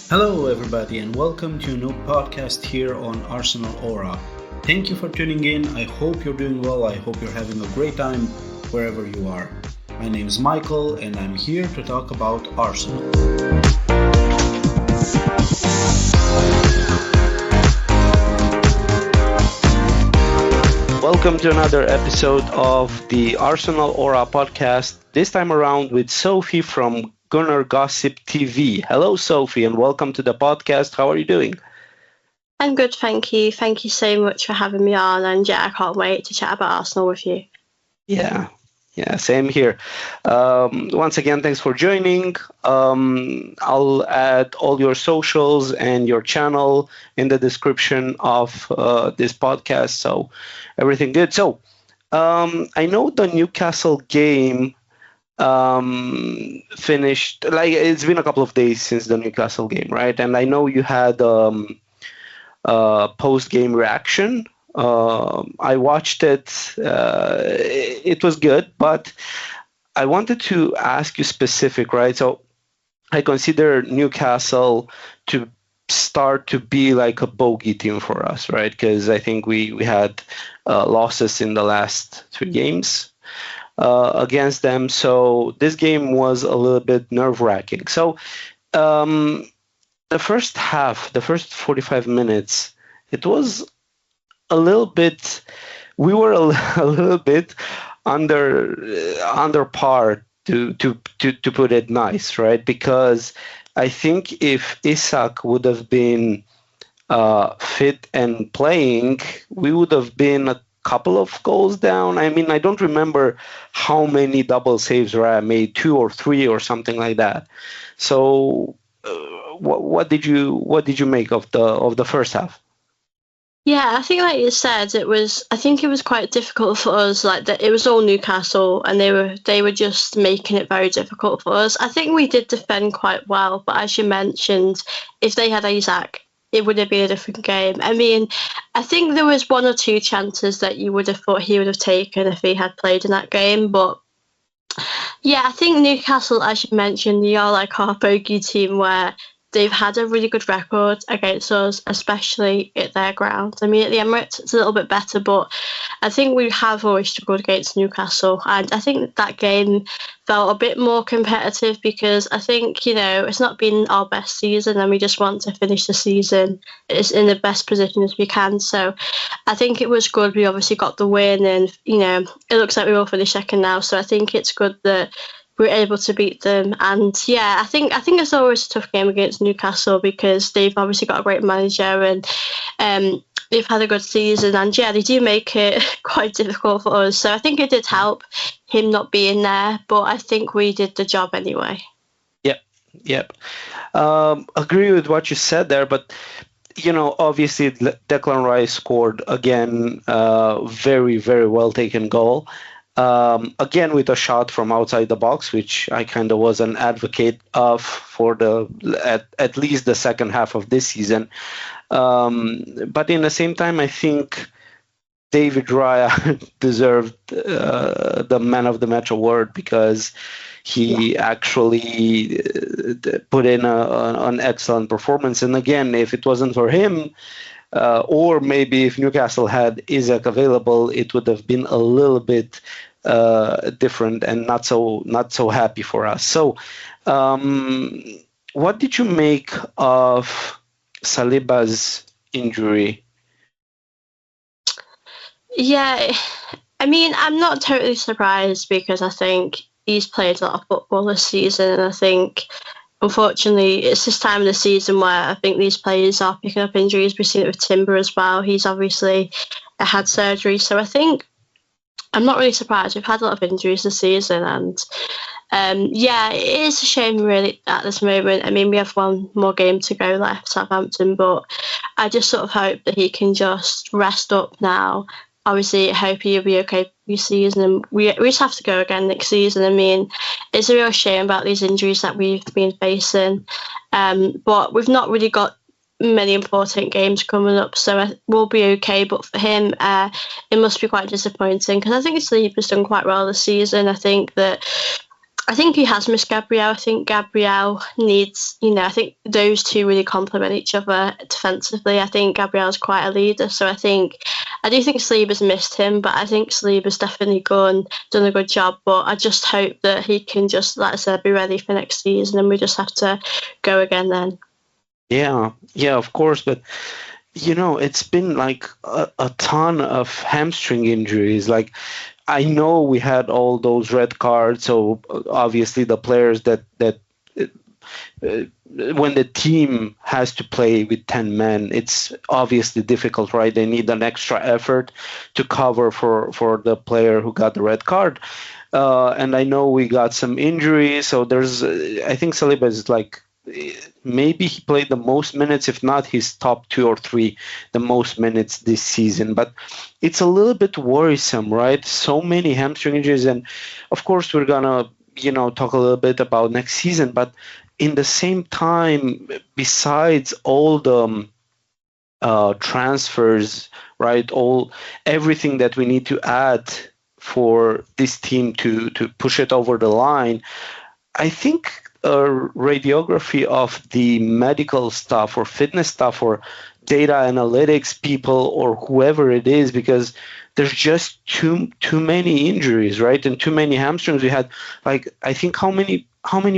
Hello, everybody, and welcome to a new podcast here on ArsenalAura. Thank you for tuning in. I hope you're doing well. I hope you're having a great time wherever you are. My name is Michael, and I'm here to talk about Arsenal. Welcome to another episode of the ArsenalAura Podcast, this time around with Sophie from Gooner Gossip TV. Hello, Sophie, and welcome to the podcast. How are you doing? I'm good, thank you. Thank you so much for having me on, and I can't wait to chat about Arsenal with you. Yeah, same here. Once again, thanks for joining. I'll add all your socials and your channel in the description of this podcast, so everything good. So, I know the Newcastle game finished, like, it's been a couple of days since the Newcastle game, right? And I know you had post-game reaction. I watched it. It was good, but I wanted to ask you specific, right? So I consider Newcastle to start to be like a bogey team for us, right? Because I think we had losses in the last 3 games against them. So this game was a little bit nerve-wracking. So the first half, the first 45 minutes, it was a little bit, we were a little bit under par, to put it nice, right? Because I think if Isak would have been fit and playing, we would have been a couple of goals down. I mean, I don't remember how many double saves I made, 2 or 3 or something like that. So what did you make of the first half? Yeah, I think like you said, I think it was quite difficult for us, like that it was all Newcastle and they were just making it very difficult for us. I think we did defend quite well, but as you mentioned, if they had Isak, it would have been a different game. I mean, I think there was 1 or 2 chances that you would have thought he would have taken if he had played in that game. But yeah, I think Newcastle, as you mentioned, they are like our bogey team where they've had a really good record against us, especially at their ground. I mean, at the Emirates, it's a little bit better, but I think we have always struggled against Newcastle. And I think that game felt a bit more competitive because I think, it's not been our best season and we just want to finish the season in the best position as we can. So I think it was good. We obviously got the win and, it looks like we will finish second now. So I think it's good that we were able to beat them. And yeah, I think it's always a tough game against Newcastle because they've obviously got a great manager and they've had a good season. And yeah, they do make it quite difficult for us. So I think it did help him not being there, but I think we did the job anyway. Yep. Agree with what you said there, but obviously Declan Rice scored again, very, very well taken goal. Again with a shot from outside the box, which I kind of was an advocate of for at least the second half of this season. But in the same time, I think David Raya deserved the man of the match award because he actually put in an excellent performance. And again, if it wasn't for him, or maybe if Newcastle had Isak available, it would have been a little bit different and not so happy for us. So, what did you make of Saliba's injury? Yeah, I mean, I'm not totally surprised because I think he's played a lot of football this season, and I think, unfortunately, it's this time of the season where I think these players are picking up injuries. We've seen it with Timber as well. He's obviously had surgery. So I think I'm not really surprised. We've had a lot of injuries this season. And yeah, it is a shame really at this moment. I mean, we have 1 more game to go left, Southampton. But I just sort of hope that he can just rest up now. Obviously, I hope he'll be okay this season, and we just have to go again next season. I mean, it's a real shame about these injuries that we've been facing, but we've not really got many important games coming up, so we'll be okay. But for him, it must be quite disappointing because I think Sleep has done quite well this season. I think that I think he has missed Gabriel. I think Gabriel needs, I think those two really complement each other defensively. I think Gabriel's quite a leader, so I do think Saliba's missed him, but I think Saliba's definitely done a good job. But I just hope that he can just, like I said, be ready for next season, and we just have to go again then. Yeah, of course, but it's been like a ton of hamstring injuries. Like, I know we had all those red cards, so obviously the players that when the team has to play with 10 men, it's obviously difficult, right? They need an extra effort to cover for the player who got the red card. And I know we got some injuries, so there's, I think Saliba is like, maybe he played the most minutes, if not his top 2 or 3, the most minutes this season. But it's a little bit worrisome, right? So many hamstring injuries. And of course, we're going to, talk a little bit about next season. But in the same time, besides all the transfers, right, everything that we need to add for this team to push it over the line, I think radiography of the medical stuff or fitness stuff or data analytics people or whoever it is, because there's just too many injuries, right? And too many hamstrings. We had, like, I think how many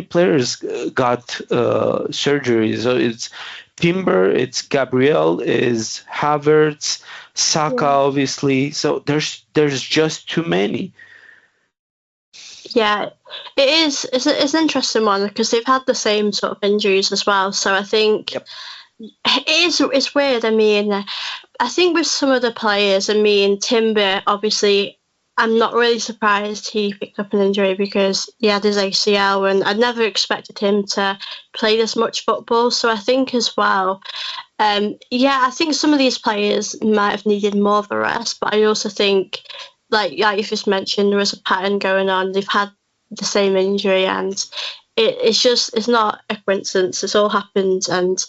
players got surgeries? So it's Timber, it's Gabriel, is Havertz, Saka, obviously. So there's just too many. Yeah, it is. It's an interesting one because they've had the same sort of injuries as well. So I think it's weird. I mean, I think with some of the players, Timber, obviously, I'm not really surprised he picked up an injury because he had his ACL, and I never expected him to play this much football. So I think as well, I think some of these players might have needed more of a rest, but I also think, like you just mentioned, there was a pattern going on. They've had the same injury, and it's not a coincidence. It's all happened, and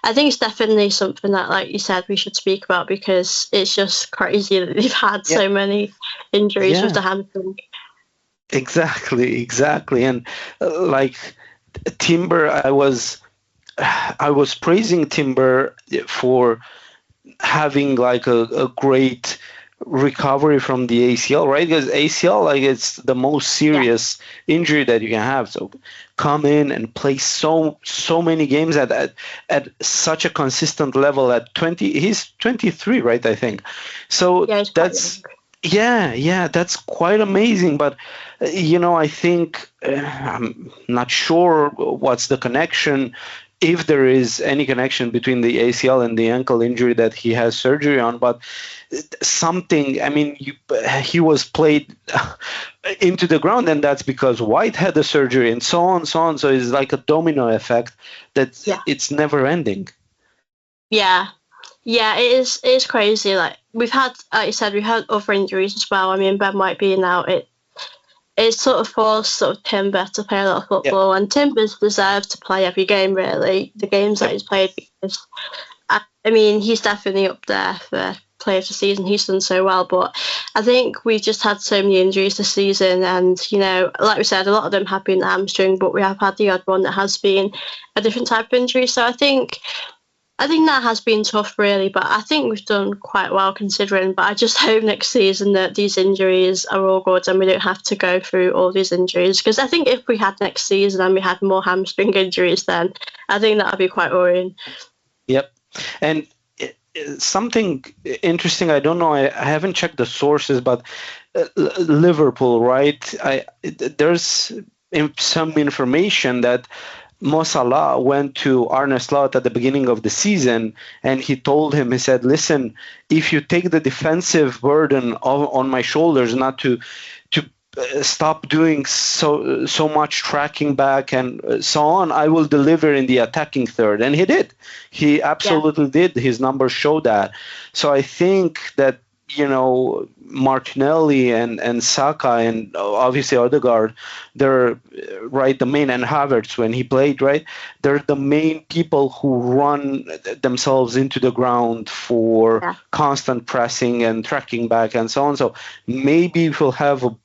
I think it's definitely something that, like you said, we should speak about because it's just crazy that they've had so many injuries with the hamstring. Exactly, and like Timber, I was praising Timber for having like a great recovery from the ACL, right? Because ACL, like, it's the most serious injury that you can have. So come in and play so many games at such a consistent level at 20. He's 23, right? I think. So that's that's quite amazing. But I think I'm not sure what's the connection, if there is any connection between the ACL and the ankle injury that he has surgery on. But something, he was played into the ground, and that's because White had the surgery and so on. So it's like a domino effect that it's never ending. Yeah, it is crazy. Like, we've had, like you said, we've had other injuries as well. Ben White being out, it sort of forced Timber to play a lot of football, and Timber's deserved to play every game, really, the games that he's played, because he's definitely up there for player of the season. He's done so well, but I think we've just had so many injuries this season, and like we said, a lot of them have been the hamstring, but we have had the odd one that has been a different type of injury. So I think that has been tough, really, but I think we've done quite well considering. But I just hope next season that these injuries are all good and we don't have to go through all these injuries, because I think if we had next season and we had more hamstring injuries, then I think that would be quite worrying. Yep. And something interesting, I don't know, I haven't checked the sources, but Liverpool, right? There's some information that Mo Salah went to Arne Slot at the beginning of the season, and he told him, he said, listen, if you take the defensive burden on my shoulders, not to stop doing so much tracking back and so on, I will deliver in the attacking third. And he did. He absolutely did. His numbers show that. So I think that, Martinelli and Saka and obviously Odegaard, they're right, the main, and Havertz when he played, right, they're the main people who run themselves into the ground for constant pressing and tracking back and so on. So maybe we'll have a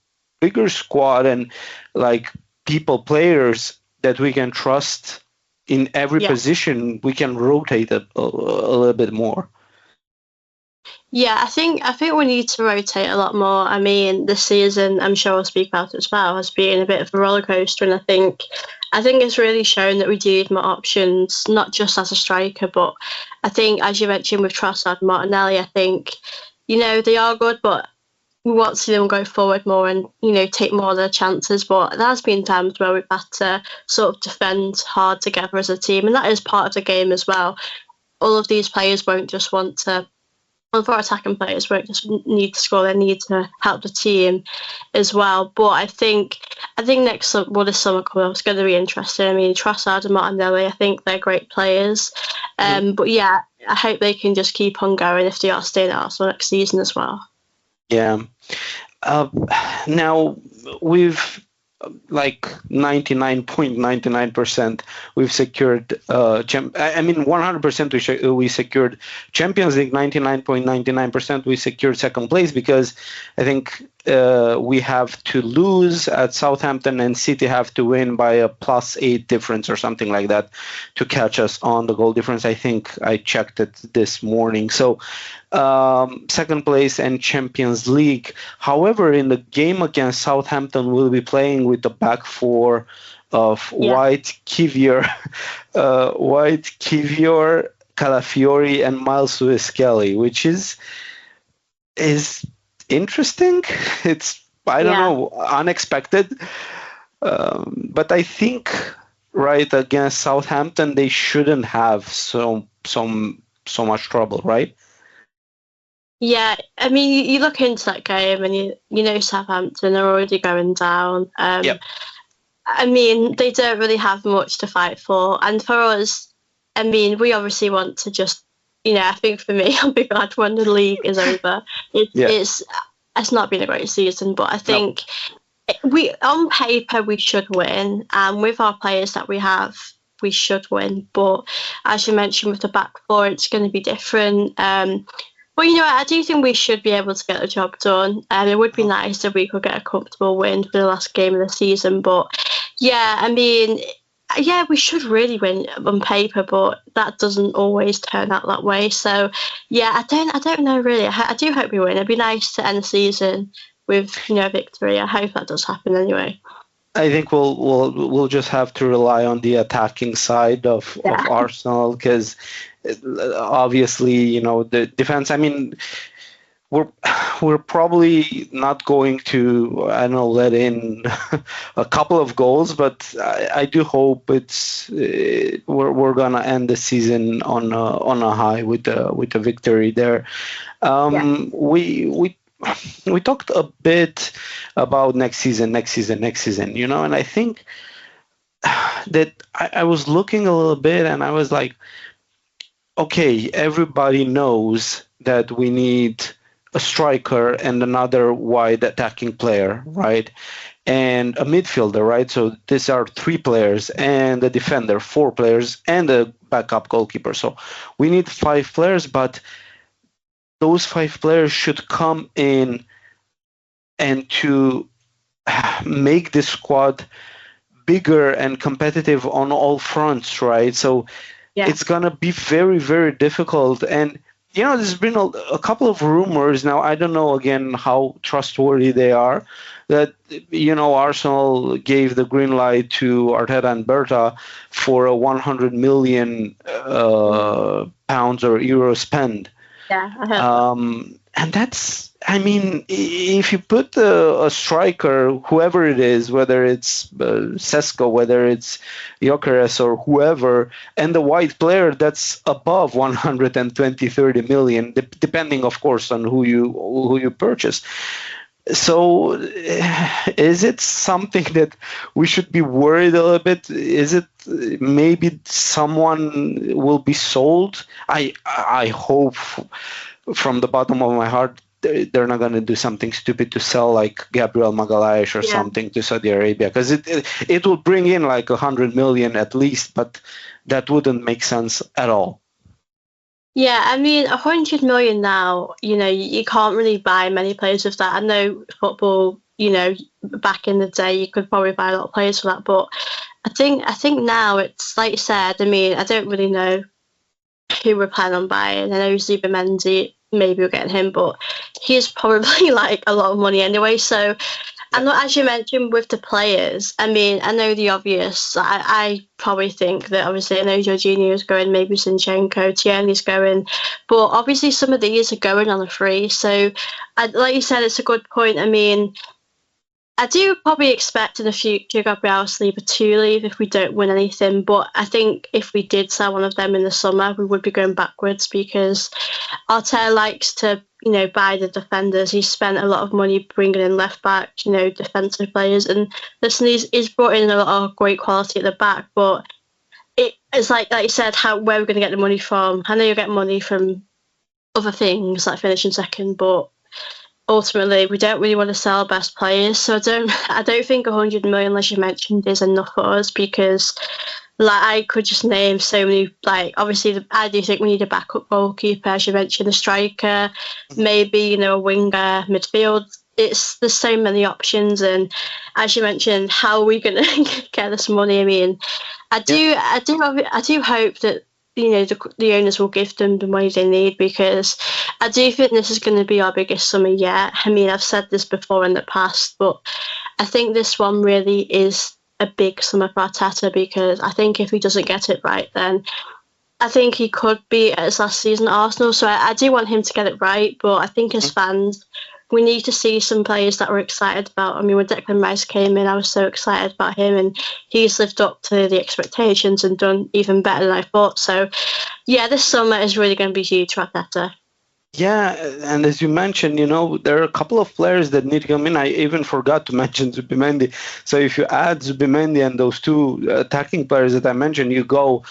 bigger squad, and like players that we can trust in every Yeah. position, we can rotate it a little bit more. Yeah, I think we need to rotate a lot more. I mean, this season, I'm sure I'll speak about it as well, has been a bit of a roller coaster, and I think it's really shown that we do need more options, not just as a striker, but I think, as you mentioned with Trossard and Martinelli, I think, they are good, but we want to see them go forward more and, take more of their chances. But there has been times where we've had to sort of defend hard together as a team, and that is part of the game as well. All of these players won't just want to, all of our attacking players won't just need to score, they need to help the team as well. But I think this summer coming up is going to be interesting. I mean, Trossard and Martinelli, I think they're great players. But yeah, I hope they can just keep on going if they are staying at Arsenal next season as well. Yeah. Now we've 99.99% we've secured 100% we secured Champions League. 99.99% we secured second place, because I think we have to lose at Southampton and City have to win by a +8 difference or something like that to catch us on the goal difference. I think I checked it this morning. So second place and Champions League. However, in the game against Southampton, we'll be playing with the back four of White, Kivior, Calafiori, and Miles Lewis-Kelly, which is interesting. It's, I don't know, unexpected. But I think against Southampton they shouldn't have so much trouble, right? Yeah, I mean, you look into that game and you know Southampton are already going down. I mean, they don't really have much to fight for. And for us, I mean, we obviously want to just, I think for me, I'll be glad when the league is over. It's not been a great season, but I think on paper we should win. And with our players that we have, we should win. But as you mentioned with the back four, it's going to be different. But I do think we should be able to get the job done. It would be nice if we could get a comfortable win for the last game of the season. But yeah, I mean, we should really win on paper, but that doesn't always turn out that way. So yeah, I don't know really. I do hope we win. It'd be nice to end the season with a victory. I hope that does happen anyway. I think we'll just have to rely on the attacking side of Arsenal, because obviously the defense. I mean, we're probably not going to let in a couple of goals, but I do hope we're gonna end the season on a high with a victory there. We talked a bit about next season, and I think that I was looking a little bit and I was like, okay, everybody knows that we need a striker and another wide attacking player, right? And a midfielder, right? So these are 3 players, and a defender, 4 players, and a backup goalkeeper. So we need 5 players, but those 5 players should come in and to make this squad bigger and competitive on all fronts, right? So it's going to be very, very difficult. And, there's been a couple of rumors. Now, I don't know, again, how trustworthy they are, that, Arsenal gave the green light to Arteta and Berta for a 100 million pounds or euro spend. Yeah, I heard and that's, I mean, if you put a striker, whoever it is, whether it's Sesko, whether it's Gyökeres or whoever, and the white player that's above 120-30 million, depending, of course, on who you purchase. So is it something that we should be worried a little bit? Is it maybe someone will be sold? I hope from the bottom of my heart they're not going to do something stupid to sell like Gabriel Magalhaes or something to Saudi Arabia, because it will bring in like 100 million at least, but that wouldn't make sense at all. Yeah, I mean, 100 million now, you can't really buy many players with that. I know football, back in the day, you could probably buy a lot of players for that, but I think now it's like you said. I mean, I don't really know who we're planning on buying. I know Zubimendi, maybe we're getting him, but he's probably like a lot of money anyway. So, and as you mentioned with the players, I mean, I know the obvious. I probably think that obviously I know Jorginho's going, maybe Zinchenko, Tierney's going, but obviously some of these are going on a free. So, like you said, it's a good point. I mean, I do probably expect in the future Gabriel Saliba to leave if we don't win anything, but I think if we did sell one of them in the summer, we would be going backwards because Arteta likes to, buy the defenders. He's spent a lot of money bringing in left back, defensive players, and listen, he's brought in a lot of great quality at the back, but it's like you said, where we're going to get the money from. I know you get money from other things like finishing second, but ultimately we don't really want to sell best players, so I don't think 100 million, as you mentioned, is enough for us because I could just name so many. Obviously I do think we need a backup goalkeeper, as you mentioned, a striker, maybe a winger, midfield. There's so many options, and as you mentioned, how are we going to get this money? I mean, I do hope that the owners will give them the money they need because I do think this is going to be our biggest summer yet. I mean, I've said this before in the past, but I think this one really is a big summer for Arteta because I think if he doesn't get it right, then I think he could be at his last season at Arsenal. So I do want him to get it right, but I think as fans, we need to see some players that we're excited about. I mean, when Declan Rice came in, I was so excited about him, and he's lived up to the expectations and done even better than I thought. So, yeah, this summer is really going to be huge for Arteta. Yeah, and as you mentioned, there are a couple of players that need to come in. I even forgot to mention Zubimendi. So if you add Zubimendi and those two attacking players that I mentioned, you go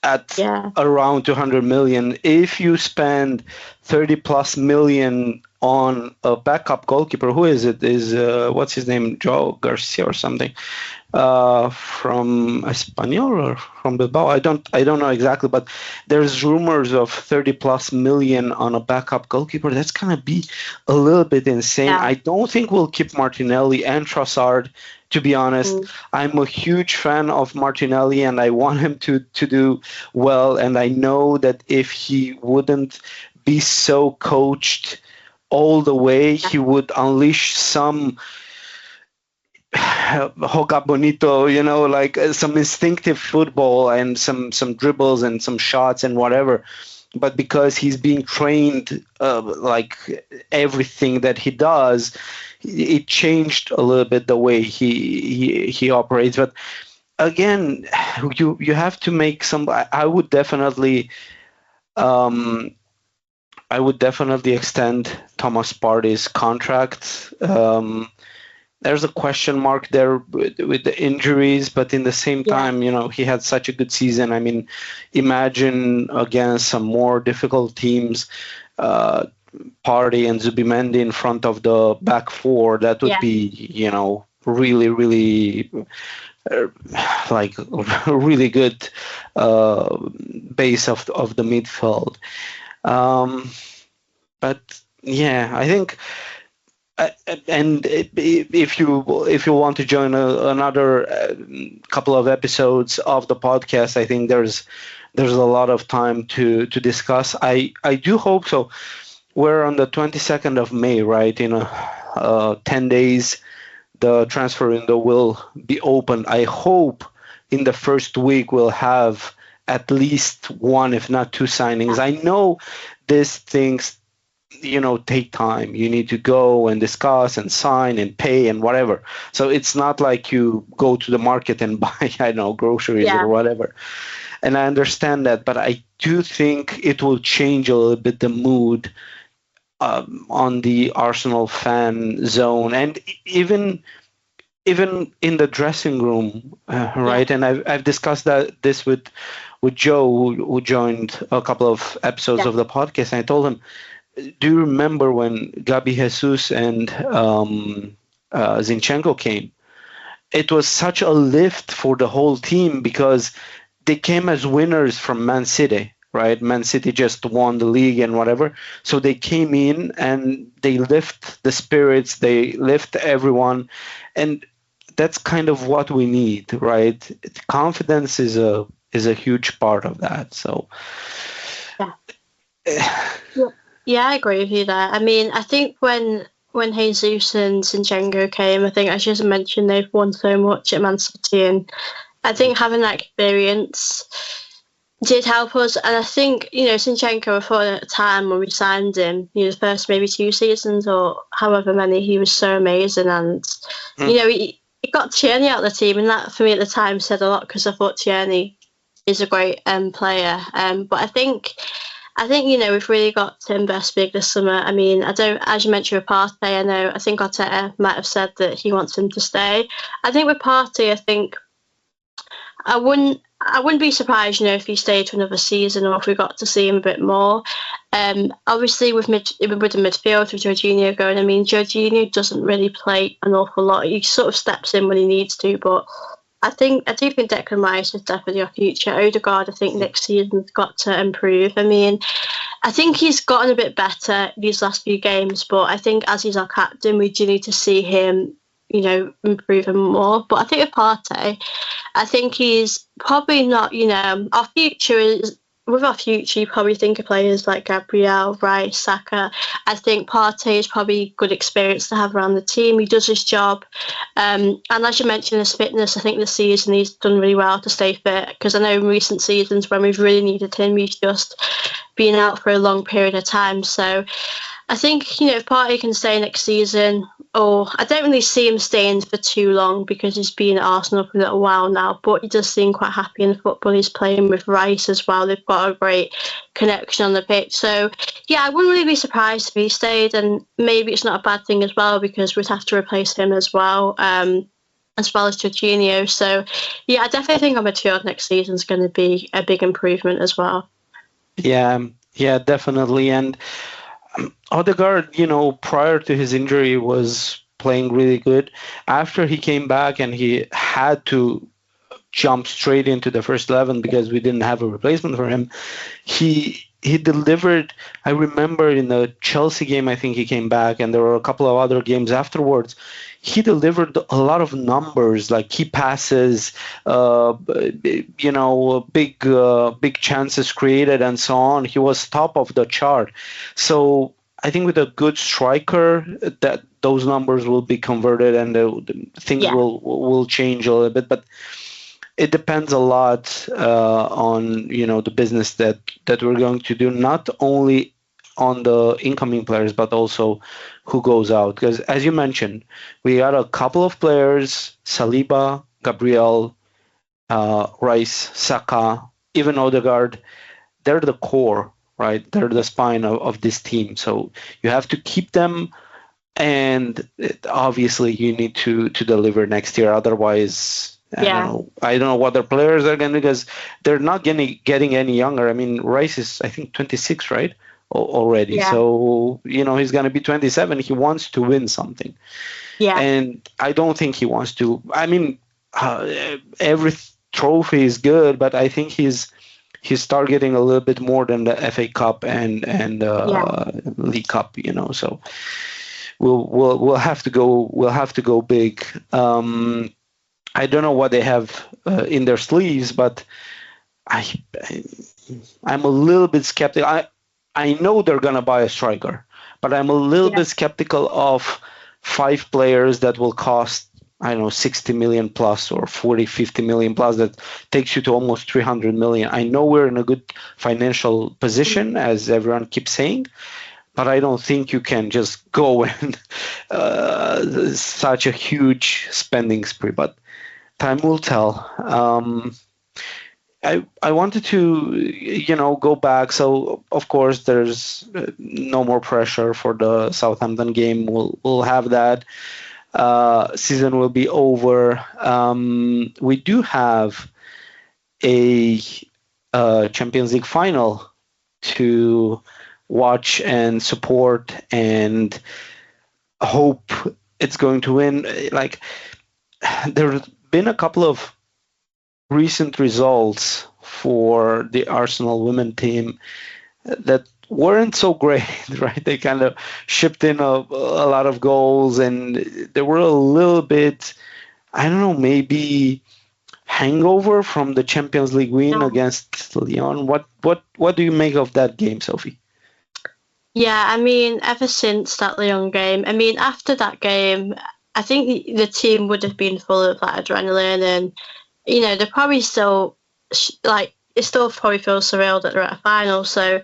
at around 200 million. If you spend 30 plus million on a backup goalkeeper, who is it? What's his name? Joe Garcia or something? From Espanyol or from Bilbao? I don't know exactly, but there's rumors of 30 plus million on a backup goalkeeper. That's gonna be a little bit insane. Yeah. I don't think we'll keep Martinelli and Trossard. To be honest, I'm a huge fan of Martinelli and I want him to do well. And I know that if he wouldn't be so coached all the way, he would unleash some Hoga Bonito, like some instinctive football and some dribbles and some shots and whatever. But because he's being trained, like everything that he does, it changed a little bit the way he operates. But again, you have to make some. I would definitely extend Thomas Partey's contract. There's a question mark there with the injuries, but in the same time, he had such a good season. I mean, imagine against some more difficult teams, Partey and Zubimendi in front of the back four. That would be, really, really like a really good base of the midfield. But yeah, I think. And if you want to join another couple of episodes of the podcast, I think there's a lot of time to discuss. I do hope so. We're on the 22nd of May, right? In 10 days, the transfer window will be open. I hope in the first week we'll have at least one, if not two signings. I know these things take time. You need to go and discuss and sign and pay and whatever. So it's not like you go to the market and buy, I don't know, groceries or whatever. And I understand that, but I do think it will change a little bit the mood on the Arsenal fan zone and even in the dressing room, right? And I've discussed this with Joe, who joined a couple of episodes of the podcast, and I told him, do you remember when Gabi Jesus and Zinchenko came? It was such a lift for the whole team because they came as winners from Man City. right? Man City just won the league and whatever. So they came in and they lift the spirits, they lift everyone. And that's kind of what we need, right? Confidence is a huge part of that. So yeah, I agree with you there. I mean, I think when Jesus and Zinchenko came, I think, as you mentioned, they've won so much at Man City, and I think having that experience did help us. And I think, Zinchenko, I thought at the time when we signed him, the first maybe 2 seasons or however many, he was so amazing. And, he got Tierney out of the team. And that, for me at the time, said a lot, because I thought Tierney is a great player. But I think, we've really got to invest big this summer. I mean, as you mentioned with Partey, I think Arteta might have said that he wants him to stay. I think with Partey, I wouldn't be surprised, if he stayed for another season or if we got to see him a bit more. Obviously, with the midfield, with Jorginho going, I mean, Jorginho doesn't really play an awful lot. He sort of steps in when he needs to, but I do think Declan Rice is definitely our future. Odegaard, I think next season's got to improve. I mean, I think he's gotten a bit better these last few games, but I think as he's our captain, we do need to see him, improving more. But I think with Partey, I think he's probably not, our future is. With our future, you probably think of players like Gabriel, Rice, Saka. I think Partey is probably good experience to have around the team. He does his job. And as you mentioned, his fitness, I think this season he's done really well to stay fit, because I know in recent seasons when we've really needed him, he's just been out for a long period of time. So I think, if Partey can stay next season, or I don't really see him staying for too long because he's been at Arsenal for a little while now, but he does seem quite happy in the football. He's playing with Rice as well. They've got a great connection on the pitch. So, yeah, I wouldn't really be surprised if he stayed, and maybe it's not a bad thing as well, because we'd have to replace him as well as Jorginho. So, yeah, I definitely think our midfield next season is going to be a big improvement as well. Yeah, definitely. And Odegaard, prior to his injury, was playing really good. After he came back and he had to jump straight into the first 11 because we didn't have a replacement for him, he delivered. I remember in the Chelsea game, I think he came back, and there were a couple of other games afterwards. He delivered a lot of numbers, like key passes, big chances created, and so on. He was top of the chart. So I think with a good striker, that those numbers will be converted, and things will change a little bit. But it depends a lot on the business that we're going to do, not only on the incoming players, but also who goes out. Because as you mentioned, we got a couple of players: Saliba, Gabriel, Rice, Saka, even Odegaard. They're the core, right? They're the spine of this team. So you have to keep them, and obviously you need to deliver next year. Otherwise, I don't know what their players are going to, because they're not getting any younger. I mean, Rice is, I think, 26, right? Already. Yeah. So, he's going to be 27. He wants to win something. Yeah. And I don't think he wants to. I mean, every trophy is good, but I think he's targeting a little bit more than the FA Cup and League Cup, So we'll have to go big. I don't know what they have in their sleeves, but I'm a little bit skeptical. I know they're gonna buy a striker, but I'm a little bit skeptical of 5 players that will cost, I don't know, 60 million plus or 40, 50 million plus. That takes you to almost 300 million. I know we're in a good financial position, as everyone keeps saying, but I don't think you can just go and such a huge spending spree. But time will tell. I wanted to, go back. So, of course, there's no more pressure for the Southampton game. We'll have that. Season will be over. We do have a Champions League final to watch and support, and hope it's going to win. Like, there's been a couple of recent results for the Arsenal women team that weren't so great, right? They kind of shipped in a lot of goals, and they were a little bit, I don't know, maybe hangover from the Champions League win against Lyon. What do you make of that game, Sophie? Yeah, I mean, ever since that Lyon game, I mean, after that game, I think the team would have been full of like adrenaline, and they're probably still like it still probably feels surreal that they're at a final. So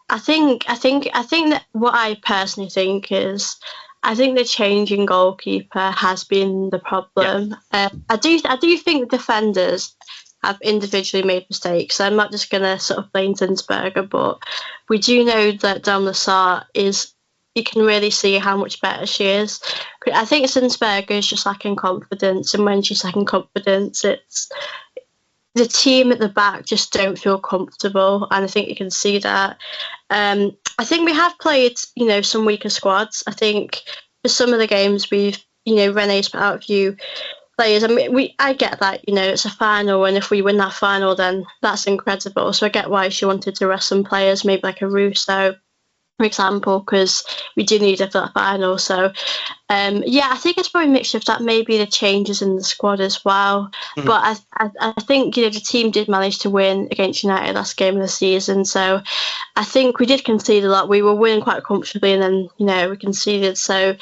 I think that what I personally think is, I think the change in goalkeeper has been the problem. Yeah. I do think the defenders have individually made mistakes. I'm not just going to sort of blame Zinsberger, but we do know that Dom Lassar you can really see how much better she is. I think Zinsberger is just lacking confidence, and when she's lacking confidence, it's the team at the back just don't feel comfortable, and I think you can see that. I think we have played, some weaker squads. I think for some of the games Renee's put out a few players. I mean, I get that, it's a final, and if we win that final, then that's incredible. So I get why she wanted to rest some players, maybe like a Russo, for example, because we do need it for that final. So, I think it's probably a mixture of that, maybe the changes in the squad as well. Mm-hmm. But I think, the team did manage to win against United last game of the season. So I think we did concede a lot. We were winning quite comfortably, and then, we conceded. So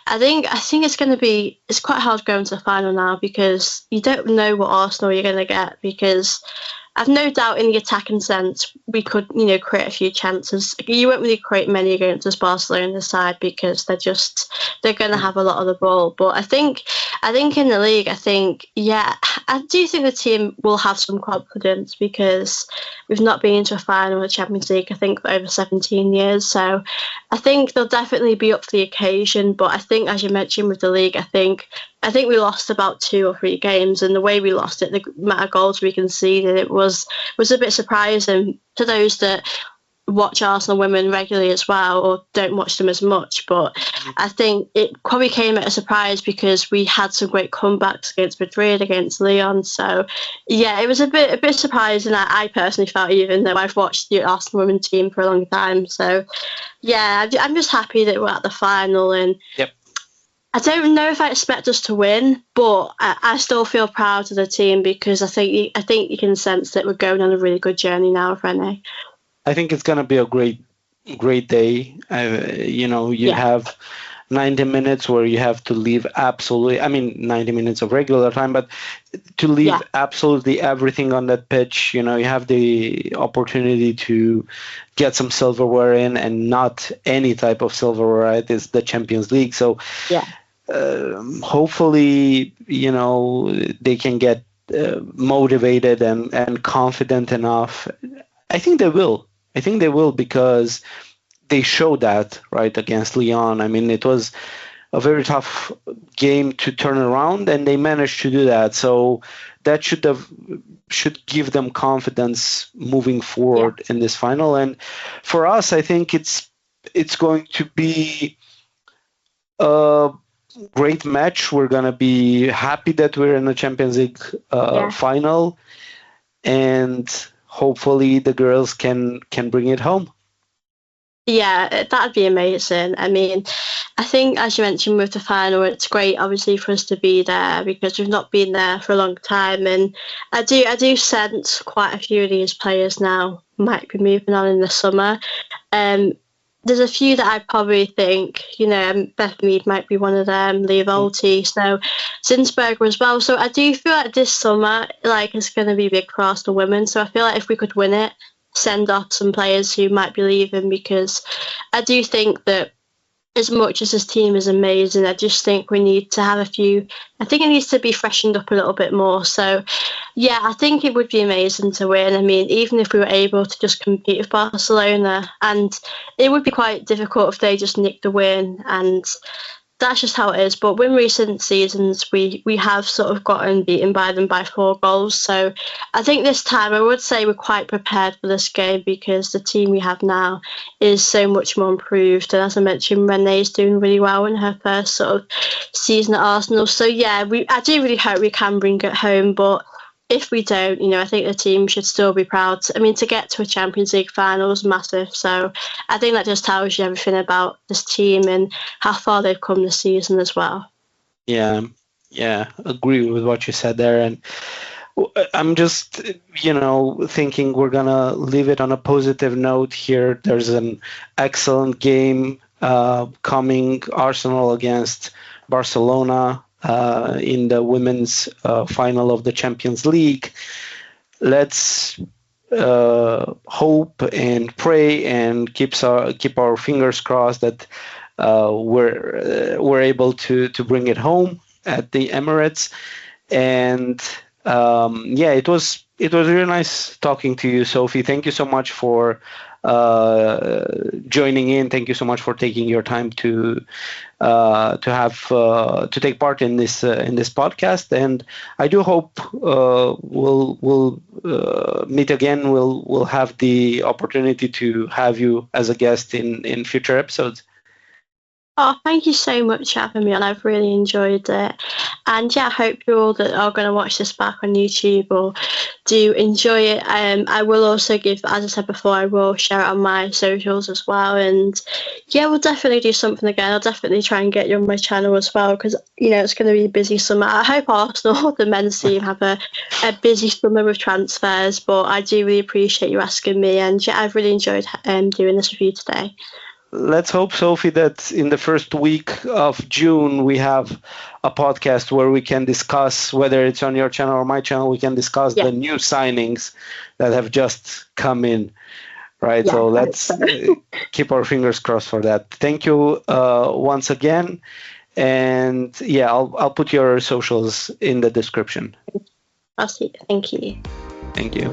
I think it's quite hard going to the final now, because you don't know what Arsenal you're going to get, because I've no doubt in the attacking sense we could, create a few chances. You won't really create many against this Barcelona side, because they're going to have a lot of the ball. But I think in the league, I do think the team will have some confidence, because we've not been into a final of the Champions League, I think, for over 17 years. So I think they'll definitely be up for the occasion. But I think, as you mentioned with the league, I think we lost about 2 or 3 games, and the way we lost it, the amount of goals we conceded, it was a bit surprising to those that watch Arsenal women regularly as well, or don't watch them as much. But I think it probably came at a surprise, because we had some great comebacks against Madrid, against Lyon. So yeah, it was a bit surprising. I personally felt, even though I've watched the Arsenal women team for a long time. So yeah, I'm just happy that we're at the final, and yep. I don't know if I expect us to win, but I still feel proud of the team, because I think you can sense that we're going on a really good journey now with Renee. I think it's going to be a great day. You have 90 minutes where you have to leave 90 minutes of regular time, but to leave absolutely everything on that pitch. You have the opportunity to get some silverware in, and not any type of silverware. Right? It's the Champions League. So hopefully, they can get motivated and confident enough. I think they will. Because they showed that, right, against Lyon. I mean, it was a very tough game to turn around, and they managed to do that. So that should give them confidence moving forward in this final. And for us, I think it's going to be a great match. We're going to be happy that we're in the Champions League final, and hopefully the girls can bring it home. Yeah, that'd be amazing. I mean, I think, as you mentioned with the final, it's great, obviously, for us to be there, because we've not been there for a long time. And I do sense quite a few of these players now might be moving on in the summer. There's a few that I probably think, Beth Mead might be one of them, Leah Volti, so Zinsberger as well. So I do feel like this summer, it's going to be big for Arsenal women. So I feel like if we could win it, send off some players who might be leaving, because I do think that as much as this team is amazing, I just think we need to have it needs to be freshened up a little bit more. So yeah, I think it would be amazing to win. I mean, even if we were able to just compete with Barcelona, and it would be quite difficult if they just nicked the win, and that's just how it is. But in recent seasons, we have sort of gotten beaten by them by 4 goals. So I think this time I would say we're quite prepared for this game, because the team we have now is so much more improved. And as I mentioned, Renee's doing really well in her first sort of season at Arsenal. So yeah, I do really hope we can bring it home. But if we don't, I think the team should still be proud. To get to a Champions League final is massive. So I think that just tells you everything about this team and how far they've come this season as well. Yeah, agree with what you said there. And I'm just, thinking we're going to leave it on a positive note here. There's an excellent game coming, Arsenal against Barcelona in the women's final of the Champions League. Let's hope and pray and keep our fingers crossed that we're able to bring it home at the Emirates. And it was really nice talking to you, Sophie. Thank you so much for joining in. Thank you so much for taking your time to take part in this podcast. And I do hope we'll meet again. We'll have the opportunity to have you as a guest in future episodes. Oh, thank you so much for having me on. I've really enjoyed it. And I hope you all that are going to watch this back on YouTube or do enjoy it. I will also give, as I said before, I will share it on my socials as well. And we'll definitely do something again. I'll definitely try and get you on my channel as well because, it's going to be a busy summer. I hope Arsenal, the men's team, have a busy summer with transfers. But I do really appreciate you asking me. And I've really enjoyed doing this with you today. Let's hope, Sophie, that in the first week of June, we have a podcast where we can discuss, whether it's on your channel or my channel, we can discuss the new signings that have just come in, right? So let's keep our fingers crossed for that. Thank you once again. And I'll put your socials in the description. I'll see. Thank you. Thank you.